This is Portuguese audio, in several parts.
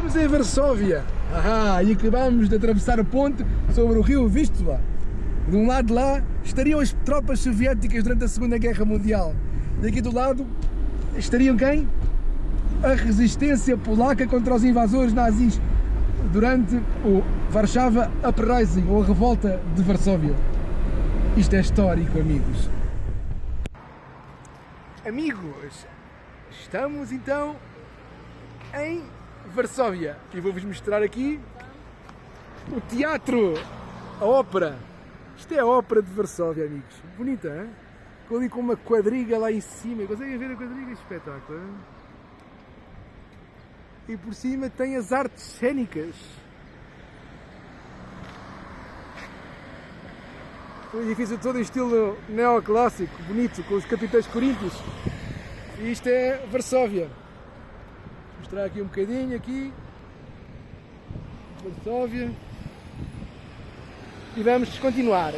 Estamos em Varsóvia e acabamos de atravessar a ponte sobre o rio Vístula. De um lado de lá estariam as tropas soviéticas durante a Segunda Guerra Mundial. E aqui do lado estariam quem? A resistência polaca contra os invasores nazis durante o Warszava Uprising, ou a revolta de Varsóvia. Isto é histórico, amigos. Amigos, estamos então em Varsóvia e vou-vos mostrar aqui o teatro, a ópera. Isto é a ópera de Varsóvia, amigos. Bonita, hein? Estou ali com uma quadriga lá em cima. Conseguem ver a quadriga? Espetáculo, hein? E por cima tem as artes cênicas. Um edifício todo em estilo neoclássico, bonito, com os capitães coríntios. E isto é Varsóvia. Vou mostrar aqui um bocadinho, aqui. Varsóvia. E vamos continuar.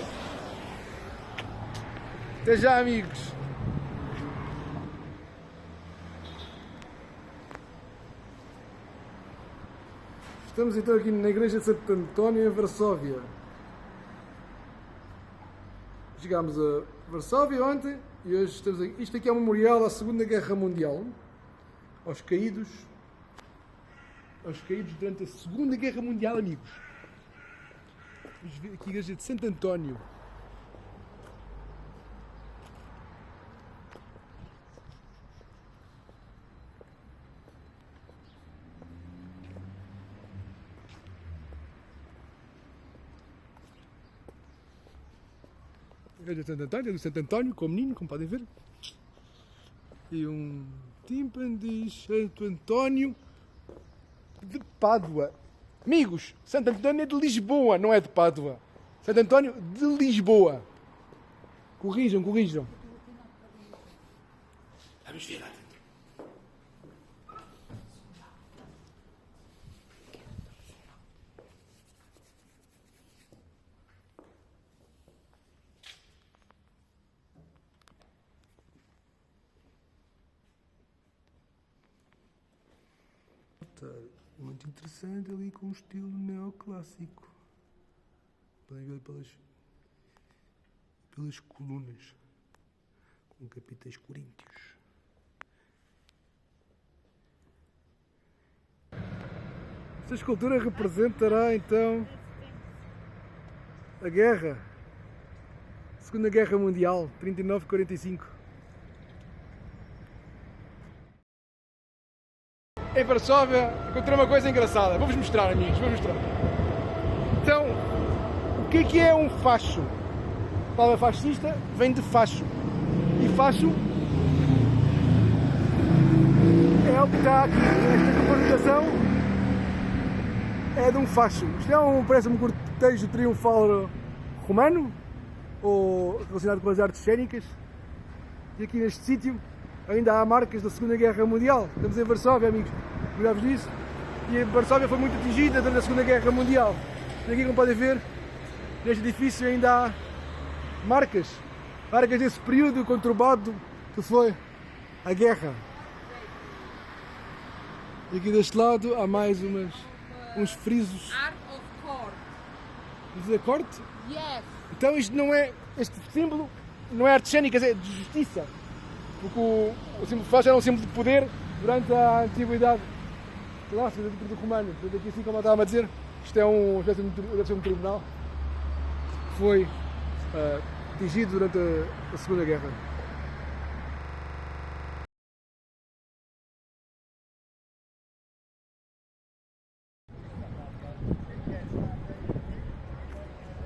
Até já, amigos. Estamos então aqui na igreja de Santo António, em Varsóvia. Chegámos a Varsóvia ontem e hoje estamos aqui. Isto aqui é um memorial à Segunda Guerra Mundial, aos caídos durante a Segunda Guerra Mundial, amigos. Vamos ver aqui a igreja de Santo António. Igreja de Santo António, do Santo António, com o menino, como podem ver. E um tímpano de Santo António de Pádua. Amigos, Santo António é de Lisboa, não é de Pádua. Santo António de Lisboa. Corrijam. Vamos ver lá dentro. Muito interessante ali, com um estilo neoclássico. Podem ver pelas colunas com capitães coríntios. Esta escultura representará então a guerra, Segunda Guerra Mundial, 39-45. Em Varsóvia encontrei uma coisa engraçada. Vou-vos mostrar, amigos, vou mostrar. Então, o que é um facho? A palavra fascista vem de facho. E facho é o que está aqui. Esta representação é de um facho. Isto parece um cortejo triunfal romano, ou relacionado com as artes cênicas. E aqui neste sítio ainda há marcas da Segunda Guerra Mundial. Estamos em Varsóvia, amigos. Cuidado disso. E Varsóvia foi muito atingida durante a Segunda Guerra Mundial. E aqui, como podem ver, neste edifício ainda há marcas desse período conturbado que foi a guerra. E aqui deste lado há mais uns frisos. Art of Court. Diz a corte? Yes. Então isto não é, este símbolo não é arte cênica, é de justiça. Porque o símbolo de facho era um símbolo de poder durante a antiguidade clássica do romano. Portanto, aqui, assim como eu estava a dizer, isto é deve ser um tribunal que foi atingido durante a Segunda Guerra.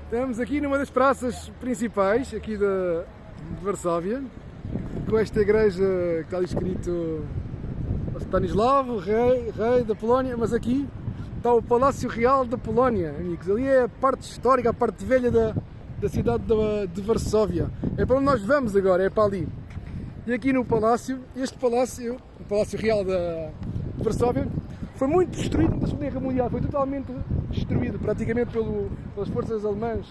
Estamos aqui numa das praças principais aqui de Varsóvia, com esta igreja que está ali escrito Stanislavo, rei da Polónia, mas aqui está o Palácio Real da Polónia, amigos. Ali é a parte histórica, a parte velha da cidade de Varsóvia. É para onde nós vamos agora, é para ali. E aqui no palácio, o Palácio Real de Varsóvia, foi muito destruído na Segunda Guerra Mundial, foi totalmente destruído, praticamente pelas forças alemãs,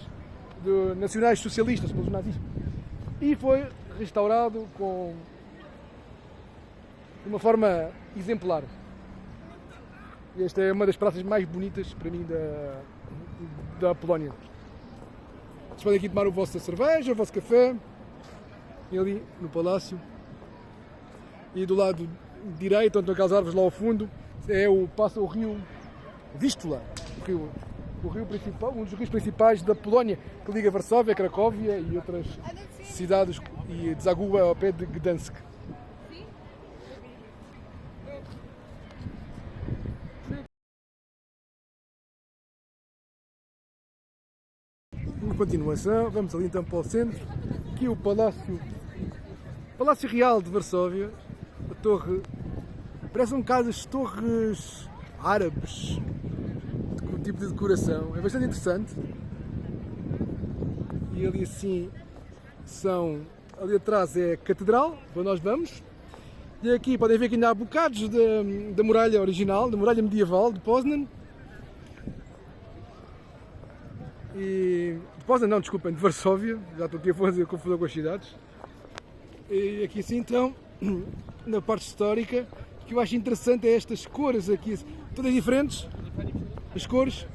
nacionais socialistas, pelos nazis. E foi restaurado de uma forma exemplar. Esta é uma das praças mais bonitas para mim da Polónia. Vocês podem aqui tomar a vossa cerveja, o vosso café, e ali no palácio. E do lado direito, onde estão aquelas árvores lá ao fundo, passa o rio Vístula, o rio principal, um dos rios principais da Polónia, que liga Varsóvia, Cracóvia e outras cidades e desagua ao pé de Gdansk. Em continuação, vamos ali então para o centro, aqui o Palácio Real de Varsóvia, a torre, parece um bocado as torres árabes, com o tipo de decoração, é bastante interessante. E ali assim ali atrás é a catedral, onde nós vamos, e aqui podem ver que ainda há bocados da muralha original, da muralha medieval de Poznan. E de Poznan não, desculpem, de Varsóvia, já estou aqui a fazer confusão com as cidades. E aqui assim então, na parte histórica, o que eu acho interessante é estas cores aqui, todas diferentes, as cores,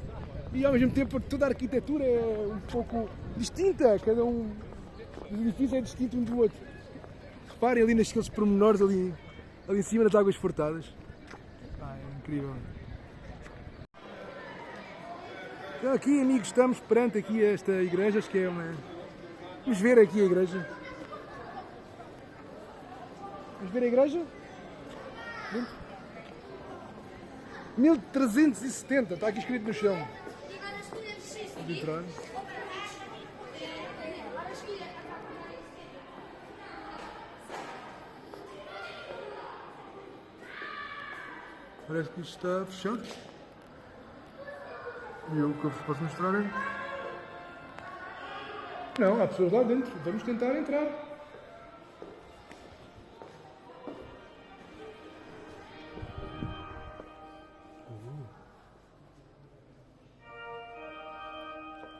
e ao mesmo tempo toda a arquitetura é um pouco distinta, cada um dos edifícios é distinto um do outro. Reparem ali naqueles pormenores ali em cima das águas fortadas. É incrível. Então aqui, amigos, estamos perante aqui esta igreja, acho que é uma... Vamos ver aqui a igreja. Vamos ver a igreja? 1370, está aqui escrito no chão. Vamos entrar. Parece que isto está fechado. E eu o que eu vos posso mostrar é... Não, há pessoas lá dentro. Vamos tentar entrar.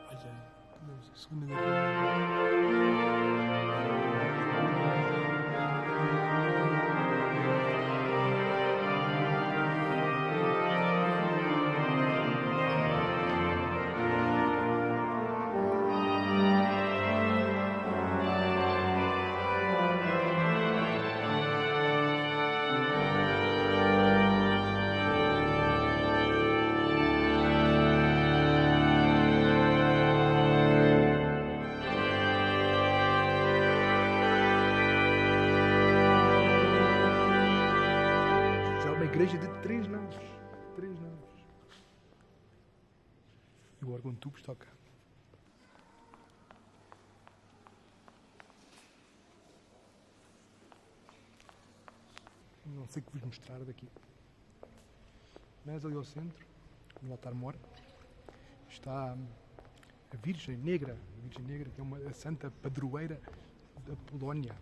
Olha, Segunda Guerra. Igreja de 3 naus. 3 naus. E o órgão de tubos toca. Não sei o que vos mostrar daqui. Mas ali ao centro, no altar-mor, está a Virgem Negra. A Virgem Negra, que é a santa padroeira da Polónia.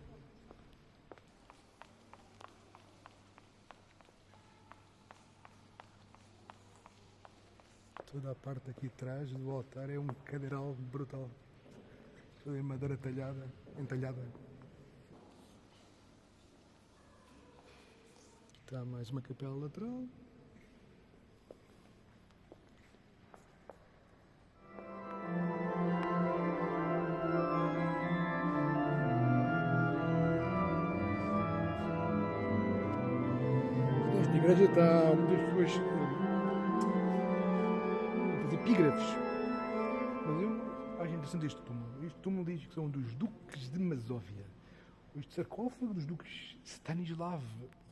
Toda a parte aqui atrás do altar é um cadeiral brutal. Toda em madeira entalhada. Está mais uma capela lateral. Nesta igreja está muitas pessoas epígrafes. Mas eu acho interessante este túmulo. Este túmulo diz que são dos duques de Masóvia. Este sarcófago dos duques Stanislav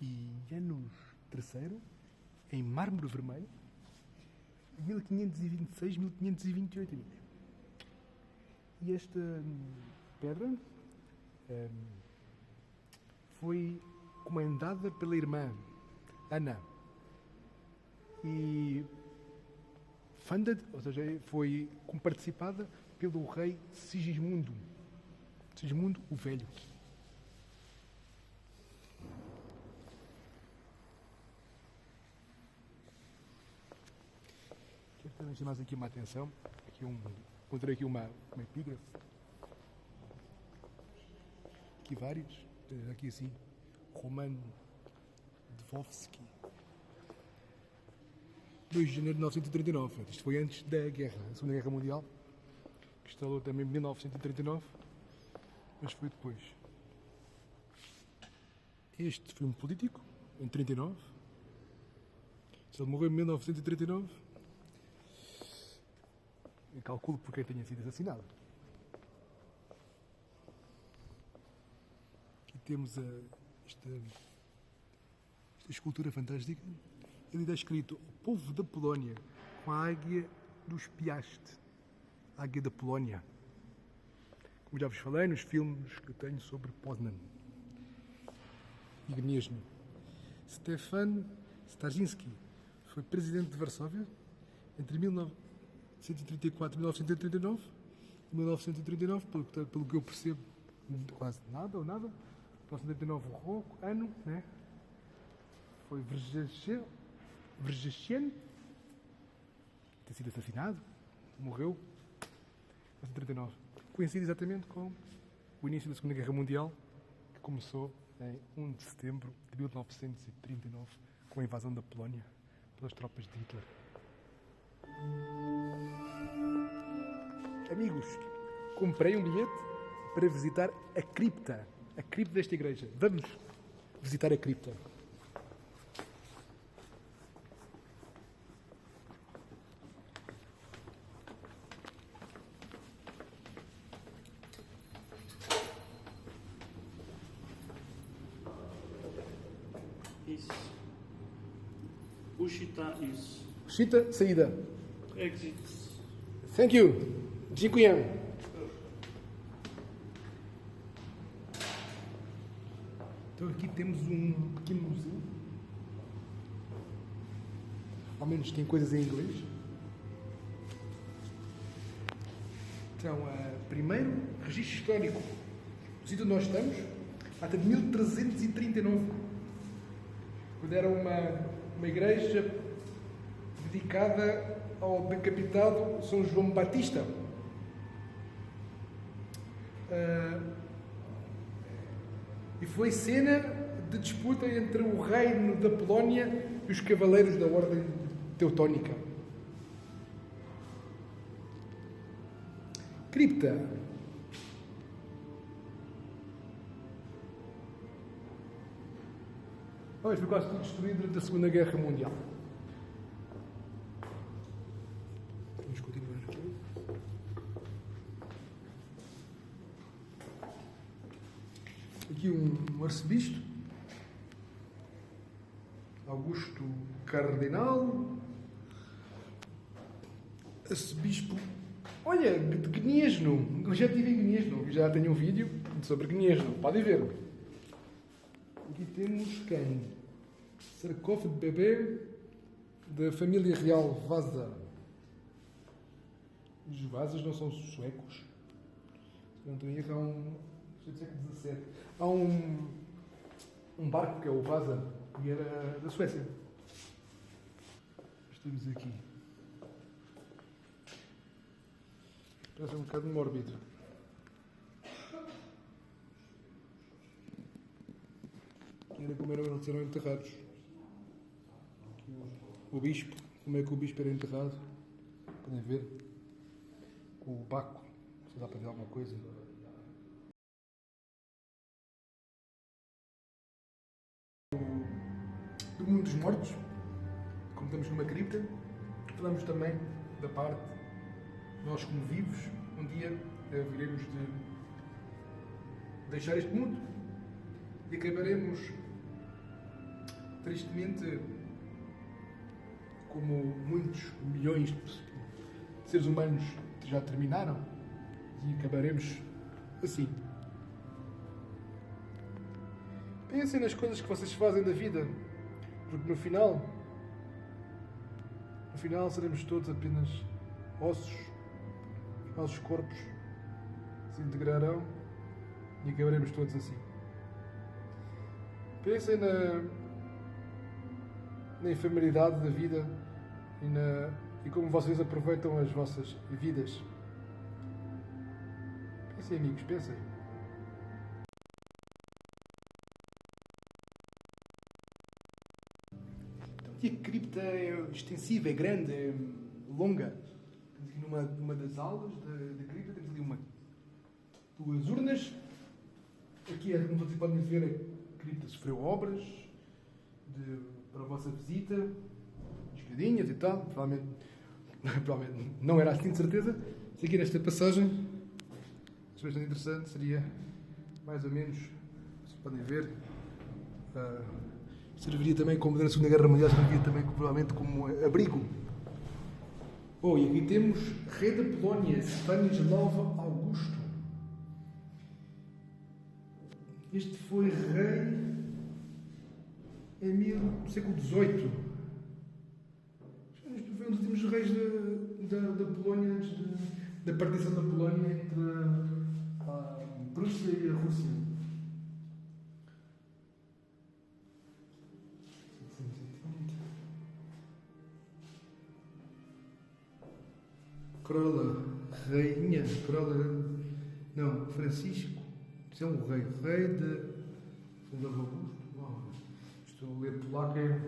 e Janusz III, em mármore vermelho, 1526-1528. E esta pedra foi comandada pela irmã Ana. E funded, ou seja, foi participada pelo rei Sigismundo o Velho. Quero também chamar aqui uma atenção. Encontrei aqui uma epígrafe. Aqui vários. Aqui assim, Roman Dvovsky. 2 de janeiro de 1939. Isto foi antes da guerra, da Segunda Guerra Mundial, que instalou também em 1939, mas foi depois. Este foi um político, em 39. Ele morreu em 1939. Eu calculo por quem tenha sido assassinado. Aqui temos esta escultura fantástica. Ele está escrito: o povo da Polónia, com a águia dos Piast, a águia da Polónia. Como já vos falei nos filmes que eu tenho sobre Poznan e Gniezno. Stefan Starzyński foi presidente de Varsóvia entre 1934 e 1939. Em 1939, pelo que eu percebo, quase nada ou nada. 1939, o rouco, ano, né? Foi Wrzesień, ter sido assassinado, morreu em 1939. Coincide exatamente com o início da Segunda Guerra Mundial, que começou em 1 de setembro de 1939, com a invasão da Polónia pelas tropas de Hitler. Amigos, comprei um bilhete para visitar a cripta desta igreja. Vamos visitar a cripta. Ushita is Chita, saída. exits. Thank you. Dziękuję. Então aqui temos um pequeno museu. Ao menos tem coisas em inglês. Então, primeiro registro histórico do sítio onde nós estamos, data de 1339. Quando era uma igreja dedicada ao decapitado São João Batista. E foi cena de disputa entre o reino da Polónia e os cavaleiros da Ordem Teutónica. Cripta. Foi quase tudo destruído durante a Segunda Guerra Mundial. Vamos continuar aqui. Aqui um arcebispo, Augusto Cardenal, arcebispo, olha, de Gniezno. Eu já estive em Gniezno, já tenho um vídeo sobre Gniezno, podem ver. Aqui temos quem? Sarcófago de bebê da família real Vasa. Os Vasas não são suecos. Se não estou em erro, há do século XVII. Há um barco que é o Vasa e era da Suécia. Estamos aqui. Parece um bocado mórbido. Era como eles eram enterrados. O bispo, como é que o bispo era enterrado? Podem ver? Com o Baco. Se dá para ver alguma coisa. Do mundo dos mortos, como estamos numa cripta, falamos também da parte, nós como vivos, um dia viremos de deixar este mundo e acabaremos, tristemente, como muitos milhões de seres humanos já terminaram, e acabaremos assim. Pensem nas coisas que vocês fazem da vida, porque no final seremos todos apenas ossos, os nossos corpos se integrarão e acabaremos todos assim. Pensem na efemeridade da vida e como vocês aproveitam as vossas vidas. Pensem, amigos, pensem. Então, E a cripta é extensiva, é grande, é longa. Temos aqui numa das aulas da cripta, temos ali duas urnas. Aqui, como vocês podem ver, a cripta sofreu obras para a vossa visita, escadinhas e tal. Provavelmente não era assim, de certeza. Mas aqui nesta passagem, é bastante interessante, seria mais ou menos, vocês podem ver, serviria também como durante a Segunda Guerra Mundial, serviria também provavelmente como abrigo. E aqui temos rei da Polónia, Stanislaw Augusto. Este foi rei no século XVIII. Foi um dos últimos reis da Polónia, antes da partição da Polónia entre a Prússia e a Rússia. Corola, rainha, Francisco, isso é um rei de Fundador Augusto. Estou a ler polaco, é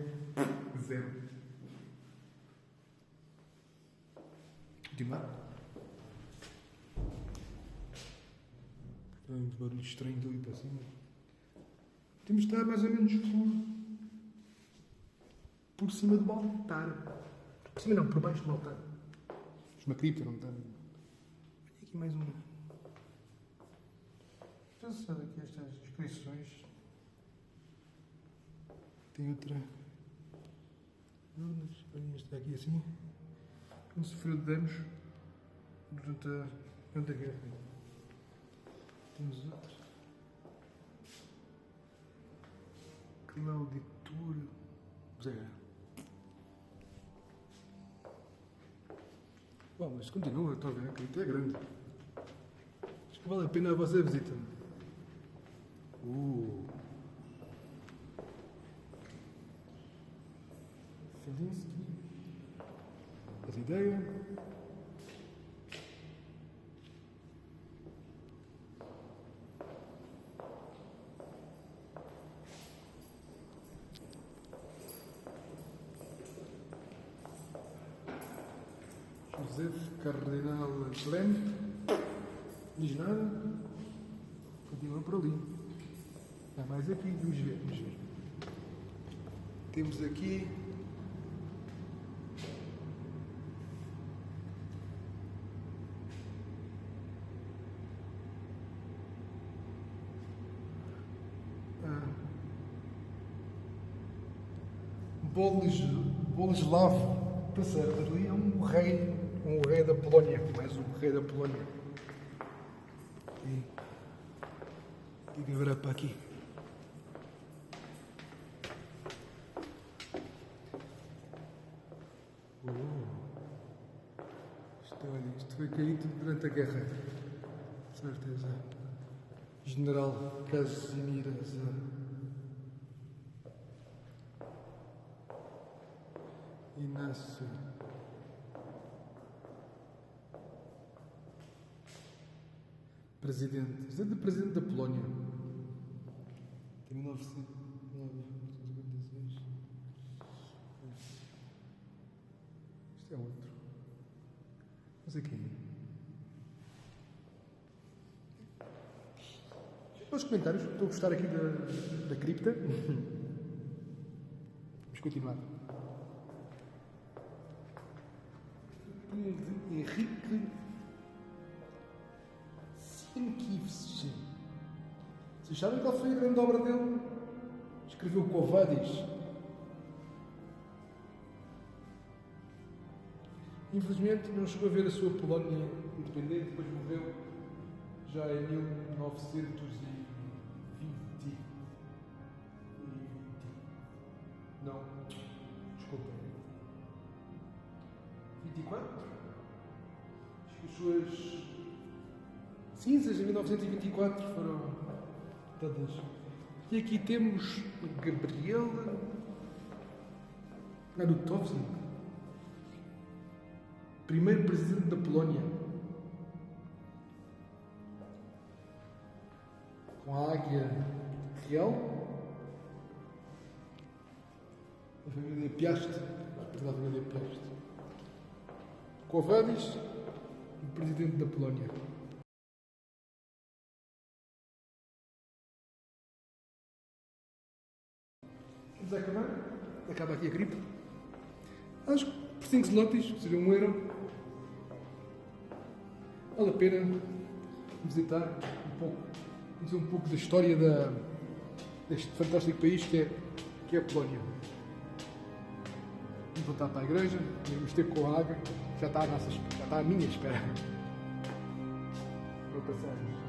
zero. Continuar. Tem barulho estranho ali para cima. Temos de estar mais ou menos por cima do altar. Por cima não, por baixo do altar. Uma cripta, não está? Olha aqui mais uma. Pensando aqui estas inscrições. Tem outra. Olha, está aqui assim. Como sofreu de danos durante a guerra. Temos outra. Clauditura. Bom, mas continua, estou a ver, a cripta é grande. Acho que vale a pena a vossa visita. Felinsky. Essa ideia. José Cardenal Clem. Diz nada. Continua por ali. Há mais aqui. Vamos ver. Temos aqui. Boleslav III ali é um rei da Polónia, mais um rei da Polónia. E que haverá para aqui? Isto foi caído durante a guerra, certeza. General Casimir Inácio. Presidente. Isto é de presidente da Polónia. Tem 1956. Isto é outro. Mas aqui. Os comentários. Estou a gostar aqui da cripta. Vamos continuar. De Henrique Sienkiewicz. Vocês sabem qual foi a grande obra dele? Escreveu Quo Vadis. Infelizmente não chegou a ver a sua Polónia independente, depois morreu já em 1920. Não, desculpem. 24? Acho que as suas cinzas em 1924 foram todas. E aqui temos Gabriela Narutowski, primeiro presidente da Polónia, com a águia real. A família Piast, representa a família Piast. Kovadis, o presidente da Polónia. Vamos acabar? Acaba aqui a gripe. Acho que por 5 zlotys, ou seja, €1, vale a pena visitar um pouco, conhecer um pouco da história deste fantástico país que é a Polónia. Vamos voltar para a igreja, vamos ter com a água, já está à minha espera. Vou passar.